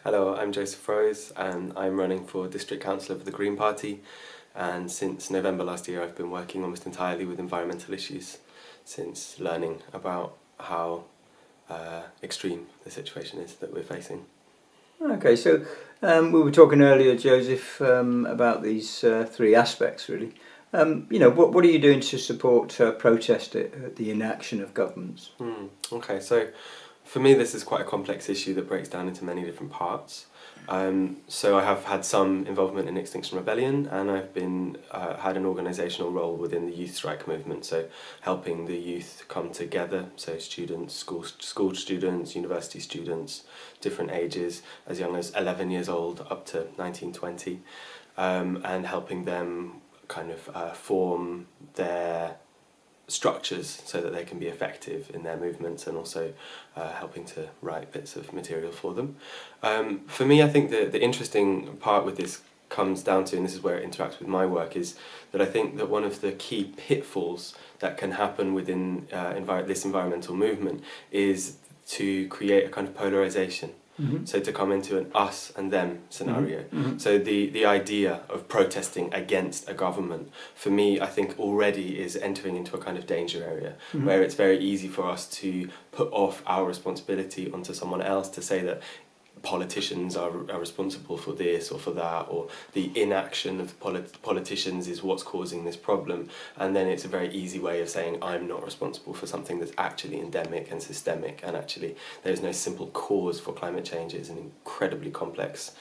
Hello, I'm Joseph Rose and I'm running for District Councillor for the Green Party, and since November last year I've been working almost entirely with environmental issues since learning about how extreme the situation is that we're facing. Okay, so we were talking earlier, Joseph, about these three aspects really. What are you doing to support protest the inaction of governments? Okay, so for me this is quite a complex issue that breaks down into many different parts. So I have had some involvement in Extinction Rebellion, and I've been had an organisational role within the youth strike movement, so helping the youth come together, so students, school students, university students, different ages, as young as 11 years old up to 19, 20, and helping them kind of form their structures so that they can be effective in their movements, and also helping to write bits of material for them. For me, I think the interesting part with this comes down to, and this is where it interacts with my work, is that I think that one of the key pitfalls that can happen within this environmental movement is to create a kind of polarisation. Mm-hmm. So to come into an us and them scenario. Mm-hmm. So the idea of protesting against a government, for me, I think already is entering into a kind of danger area, Mm-hmm. where it's very easy for us to put off our responsibility onto someone else, to say that politicians are responsible for this or for that, or the inaction of politicians is what's causing this problem, and then it's a very easy way of saying I'm not responsible for something that's actually endemic and systemic, and actually there's no simple cause for climate change. It's an incredibly complex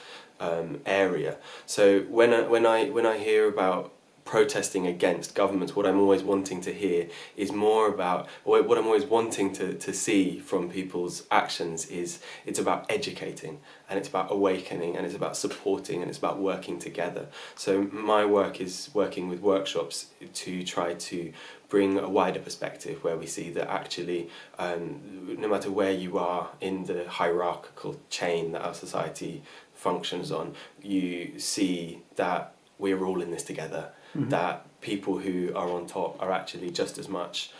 area. So when I hear about protesting against governments, what I'm always wanting to hear is more about, or what I'm always wanting to see from people's actions is, it's about educating, and it's about awakening, and it's about supporting, and it's about working together. So my work is working with workshops to try to bring a wider perspective, where we see that actually no matter where you are in the hierarchical chain that our society functions on, you see that we're all in this together. Mm-hmm. That people who are on top are actually just as much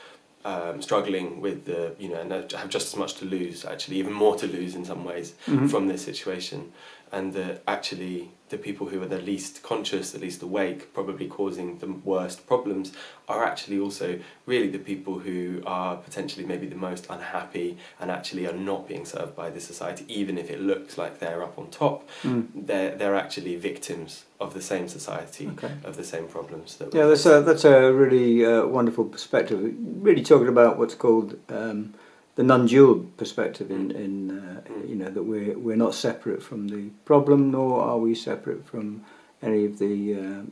struggling with and have just as much to lose, actually even more to lose in some ways. Mm-hmm. From this situation, and that actually the people who are the least conscious, the least awake, probably causing the worst problems, are actually also really the people who are potentially maybe the most unhappy, and actually are not being served by the society, even if it looks like they're up on top. They're actually victims of the same society. Okay. Of the same problems that that's a really wonderful perspective, really talking about what's called the non-dual perspective, that we're not separate from the problem, nor are we separate from any of the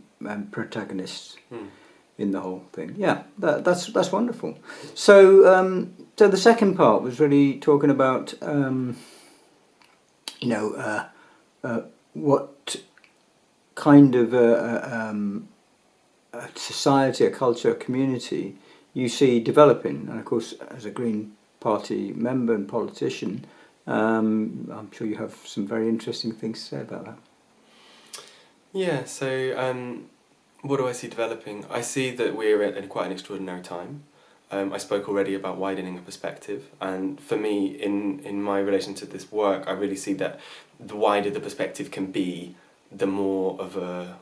protagonists in the whole thing. Yeah, that's wonderful. So the second part was really talking about what kind of a society, a culture, a community you see developing, and of course as a Green Party member and politician, I'm sure you have some very interesting things to say about that. Yeah, so what do I see developing? I see that we're at quite an extraordinary time. I spoke already about widening a perspective, and for me, in my relation to this work, I really see that the wider the perspective can be, the more of a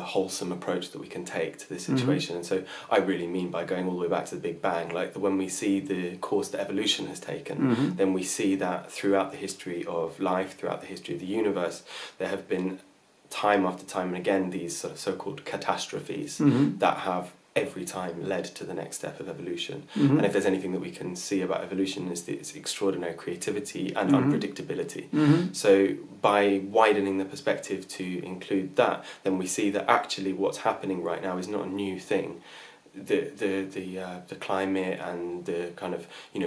wholesome approach that we can take to this situation. Mm-hmm. And so I really mean by going all the way back to the Big Bang, like when we see the course that evolution has taken, mm-hmm. then we see that throughout the history of life, throughout the history of the universe, there have been time after time and again these sort of so-called catastrophes, mm-hmm. that have every time led to the next step of evolution. Mm-hmm. And if there's anything that we can see about evolution, is its extraordinary creativity and mm-hmm. unpredictability. Mm-hmm. So by widening the perspective to include that, then we see that actually what's happening right now is not a new thing. The climate and the kind of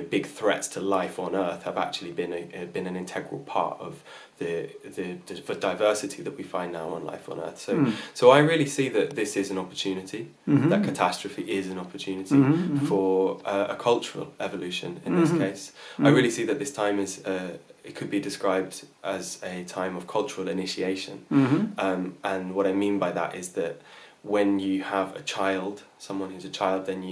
big threats to life on Earth have actually been an integral part of the diversity that we find now on life on Earth. So I really see that this is an opportunity. Mm-hmm. That catastrophe is an opportunity, mm-hmm. for a cultural evolution in mm-hmm. this case. Mm-hmm. I really see that this time is it could be described as a time of cultural initiation. Mm-hmm. And what I mean by that is that when you have a child someone who's a child, then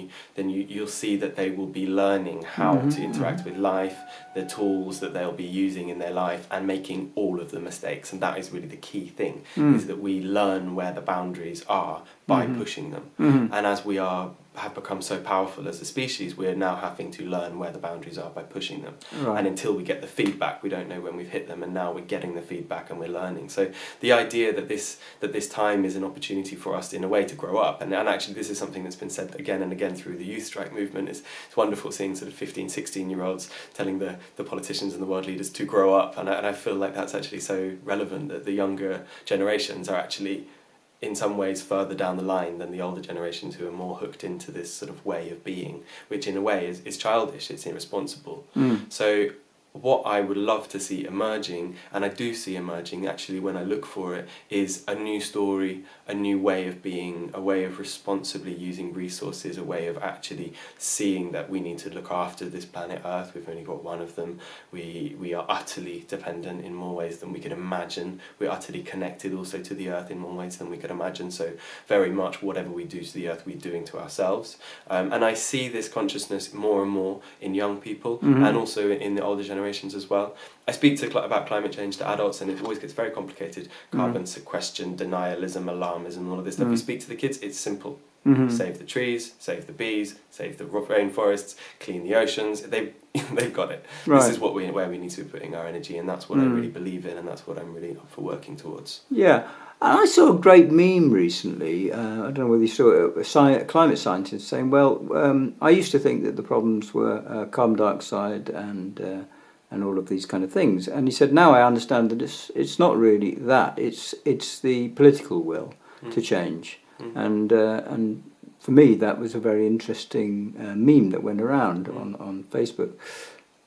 you'll see that they will be learning how to interact with life, the tools that they'll be using in their life, and making all of the mistakes. And that is really the key thing, is that we learn where the boundaries are by pushing them. And as we have become so powerful as a species, we're now having to learn where the boundaries are by pushing them. Right. And until we get the feedback, we don't know when we've hit them, and now we're getting the feedback and we're learning. So the idea that this time is an opportunity for us in a way to grow up, and actually this is something that's been said again and again through the youth strike movement. It's wonderful seeing sort of 15, 16-year-olds telling the politicians and the world leaders to grow up, and I feel like that's actually so relevant, that the younger generations are actually in some ways further down the line than the older generations, who are more hooked into this sort of way of being, which in a way is childish, it's irresponsible. So what I would love to see emerging, and I do see emerging actually when I look for it, is a new story, a new way of being, a way of responsibly using resources, a way of actually seeing that we need to look after this planet Earth. We've only got one of them. We are utterly dependent in more ways than we could imagine. We're utterly connected also to the Earth in more ways than we could imagine. So very much whatever we do to the Earth, we're doing to ourselves. And I see this consciousness more and more in young people, and also in the older generations as well. I speak about climate change to adults, and it always gets very complicated. Carbon sequestration, denialism, alarmism, all of this stuff. You speak to the kids, it's simple. Save the trees, save the bees, save the rainforests, clean the oceans. They've got it. Right. This is where we need to be putting our energy, and that's what I really believe in, and that's what I'm really up for working towards. Yeah. And I saw a great meme recently, I don't know whether you saw it, a climate scientist saying, well, I used to think that the problems were carbon dioxide and all of these kind of things. And he said, now I understand that it's not really that, it's the political will to change. And for me, that was a very interesting meme that went around on Facebook.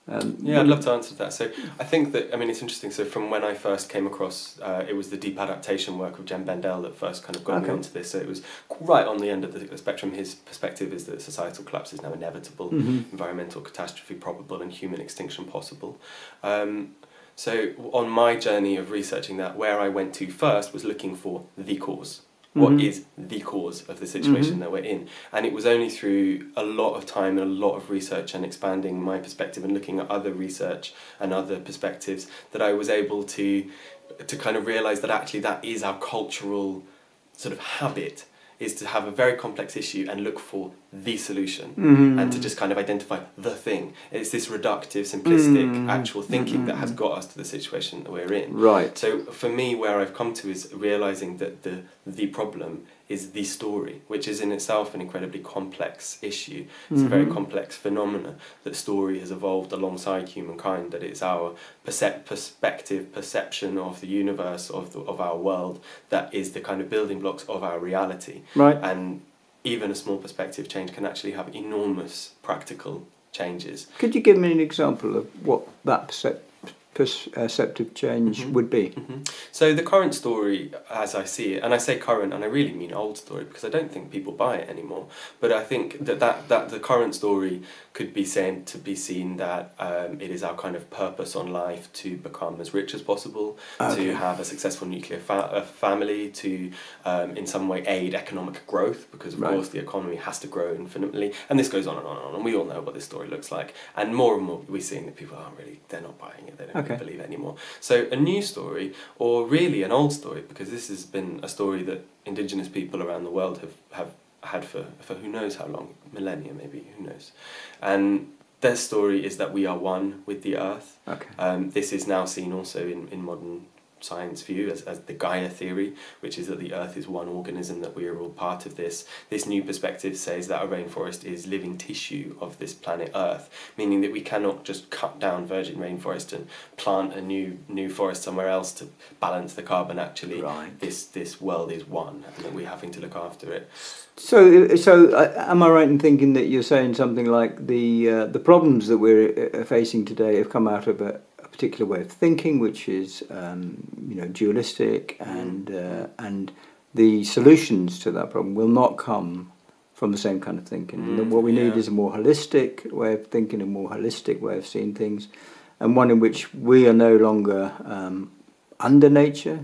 I'd love to answer that. So I think that, it's interesting. So from when I first came across, it was the deep adaptation work of Jem Bendell that first kind of got me onto this. So it was right on the end of the spectrum. His perspective is that societal collapse is now inevitable, environmental catastrophe probable, and human extinction possible. So on my journey of researching that, where I went to first was looking for the cause. What is the cause of the situation that we're in? And it was only through a lot of time and a lot of research and expanding my perspective and looking at other research and other perspectives that I was able to kind of realise that actually that is our cultural sort of habit, is to have a very complex issue and look for the solution, and to just kind of identify the thing. It's this reductive, simplistic, actual thinking that has got us to the situation that we're in. Right. So for me, where I've come to is realising that the problem is the story, which is in itself an incredibly complex issue. It's a very complex phenomena, that story has evolved alongside humankind, that it's our perception of the universe, of our world, that is the kind of building blocks of our reality. Right. And even a small perspective change can actually have enormous practical changes. Could you give me an example of what that perceptive change would be? So the current story, as I see it, and I say current and I really mean old story, because I don't think people buy it anymore, but I think that the current story could be said to be seen that it is our kind of purpose on life to become as rich as possible, to have a successful nuclear family, to in some way aid economic growth, because of course the economy has to grow infinitely, and this goes on and on and on, and we all know what this story looks like, and more we're seeing that people they're not buying it, they don't really believe it anymore. So a new story, or really an old story, because this has been a story that Indigenous people around the world have had for who knows how long, millennia maybe, who knows. And their story is that we are one with the earth. This is now seen also in modern science view as the Gaia theory, which is that the earth is one organism, that we are all part of this. This new perspective says that a rainforest is living tissue of this planet Earth, meaning that we cannot just cut down virgin rainforest and plant a new forest somewhere else to balance the carbon. Actually, this world is one, and that we're having to look after it. So am I right in thinking that you're saying something like the problems that we're facing today have come out of a particular way of thinking, which is dualistic, and the solutions to that problem will not come from the same kind of thinking. What we need is a more holistic way of thinking, a more holistic way of seeing things, and one in which we are no longer under nature,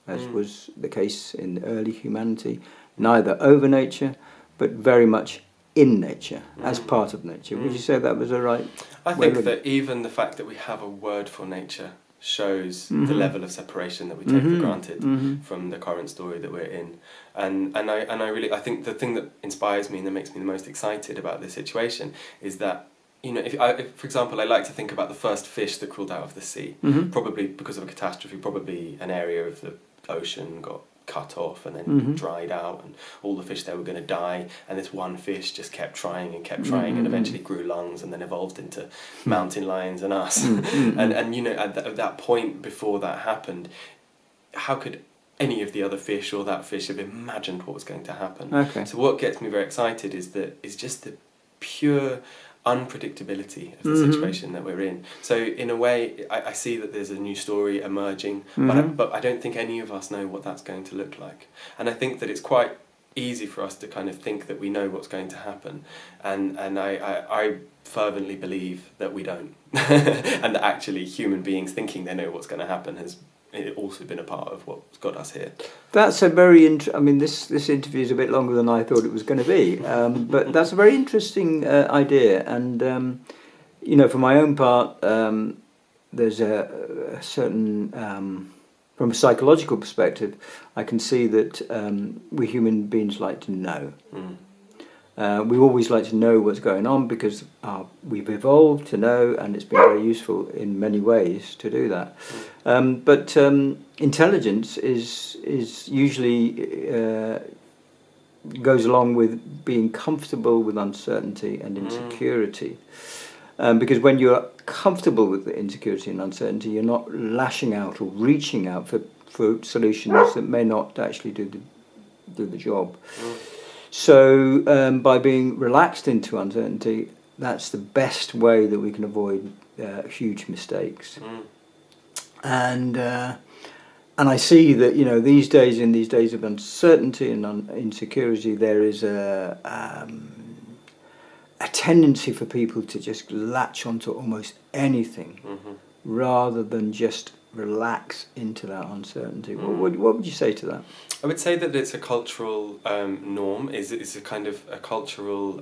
as was the case in early humanity, neither over nature, but very much in nature, as part of nature. Would you say that was a right? I think that even the fact that we have a word for nature shows the level of separation that we take for granted from the current story that we're in. And I think the thing that inspires me and that makes me the most excited about this situation is that, you know, if for example, I like to think about the first fish that crawled out of the sea, probably because of a catastrophe, probably an area of the ocean got cut off and then dried out, and all the fish there were going to die, and this one fish just kept trying and eventually grew lungs and then evolved into mountain lions and us. And you know, at that point before that happened, how could any of the other fish or that fish have imagined what was going to happen? Okay. So what gets me very excited is just the pure unpredictability of the situation that we're in. So in a way, I see that there's a new story emerging, but I don't think any of us know what that's going to look like. And I think that it's quite easy for us to kind of think that we know what's going to happen, and I fervently believe that we don't, and that actually human beings thinking they know what's going to happen has also been a part of what's got us here. That's a very I mean, this interview is a bit longer than I thought it was going to be, but that's a very interesting idea. And you know, for my own part, there's a certain from a psychological perspective, I can see that we human beings like to know. We always like to know what's going on because we've evolved to know, and it's been very useful in many ways to do that. But intelligence is usually goes along with being comfortable with uncertainty and insecurity. Because when you're comfortable with the insecurity and uncertainty, you're not lashing out or reaching out for solutions that may not actually do the job. So by being relaxed into uncertainty, that's the best way that we can avoid huge mistakes. And I see that, you know, these days, in these days of uncertainty and insecurity, there is a tendency for people to just latch onto almost anything rather than just relax into that uncertainty. What would you say to that? I would say that it's a cultural norm. It's a kind of a cultural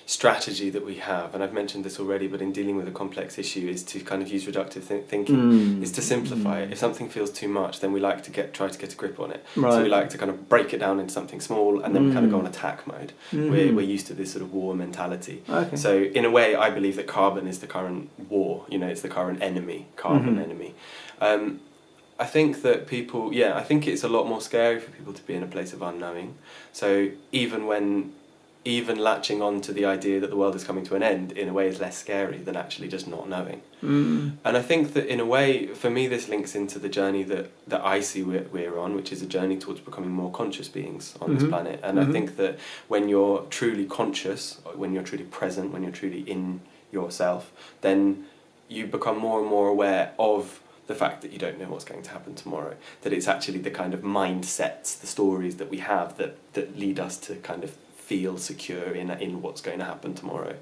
strategy that we have, and I've mentioned this already, but in dealing with a complex issue is to kind of use reductive thinking, is to simplify it. If something feels too much, then we like to try to get a grip on it. Right. So we like to kind of break it down into something small, and then we kind of go on attack mode. We're used to this sort of war mentality. Okay. So in a way, I believe that carbon is the current war. You know, it's the current enemy, enemy. I think that people, I think it's a lot more scary for people to be in a place of unknowing. So even latching on to the idea that the world is coming to an end in a way is less scary than actually just not knowing. And I think that in a way, for me, this links into the journey that I see we're on, which is a journey towards becoming more conscious beings on this planet. And I think that when you're truly conscious, when you're truly present, when you're truly in yourself, then you become more and more aware of the fact that you don't know what's going to happen tomorrow, that it's actually the kind of mindsets, the stories that we have that lead us to kind of feel secure in what's going to happen tomorrow,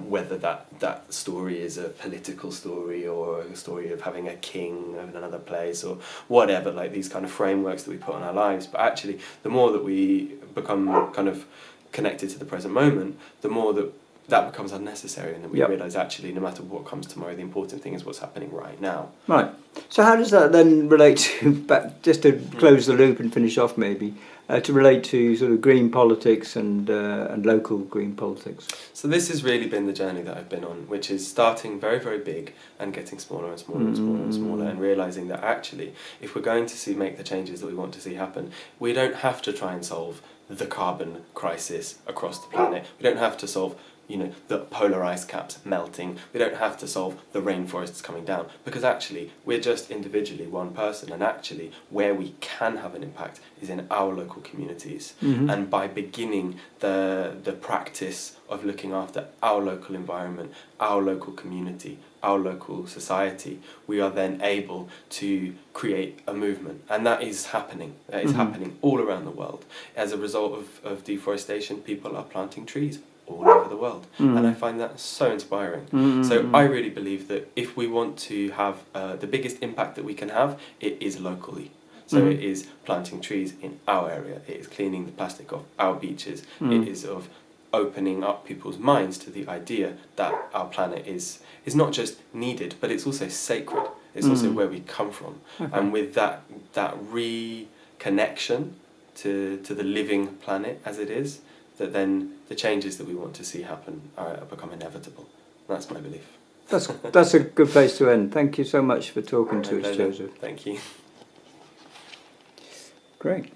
whether that story is a political story or a story of having a king in another place or whatever, like these kind of frameworks that we put on our lives. But actually, the more that we become kind of connected to the present moment, the more that becomes unnecessary, and then we realise actually no matter what comes tomorrow, the important thing is what's happening right now. Right. So how does that then relate to, just to close the loop and finish off maybe, to relate to sort of green politics and local green politics? So this has really been the journey that I've been on, which is starting very, very big and getting smaller and smaller and smaller and smaller, and realising that actually if we're going to make the changes that we want to see happen, we don't have to try and solve the carbon crisis across the planet. We don't have to solve the polar ice caps melting. We don't have to solve the rainforests coming down, because actually we're just individually one person, and actually where we can have an impact is in our local communities. And by beginning the practice of looking after our local environment, our local community, our local society, we are then able to create a movement. And that is happening. That is happening all around the world. As a result of deforestation, people are planting trees all over the world, and I find that so inspiring. So I really believe that if we want to have the biggest impact that we can have, it is locally. So Mhm. it is planting trees in our area, it is cleaning the plastic off our beaches, Mm. it is of opening up people's minds to the idea that our planet is not just needed, but it's also sacred. It's also Mm. where we come from. Okay. And with that reconnection to the living planet as it is, that then the changes that we want to see happen become inevitable. That's my belief. That's a good place to end. Thank you so much for talking My to us, pleasure. Joseph. Thank you. Great.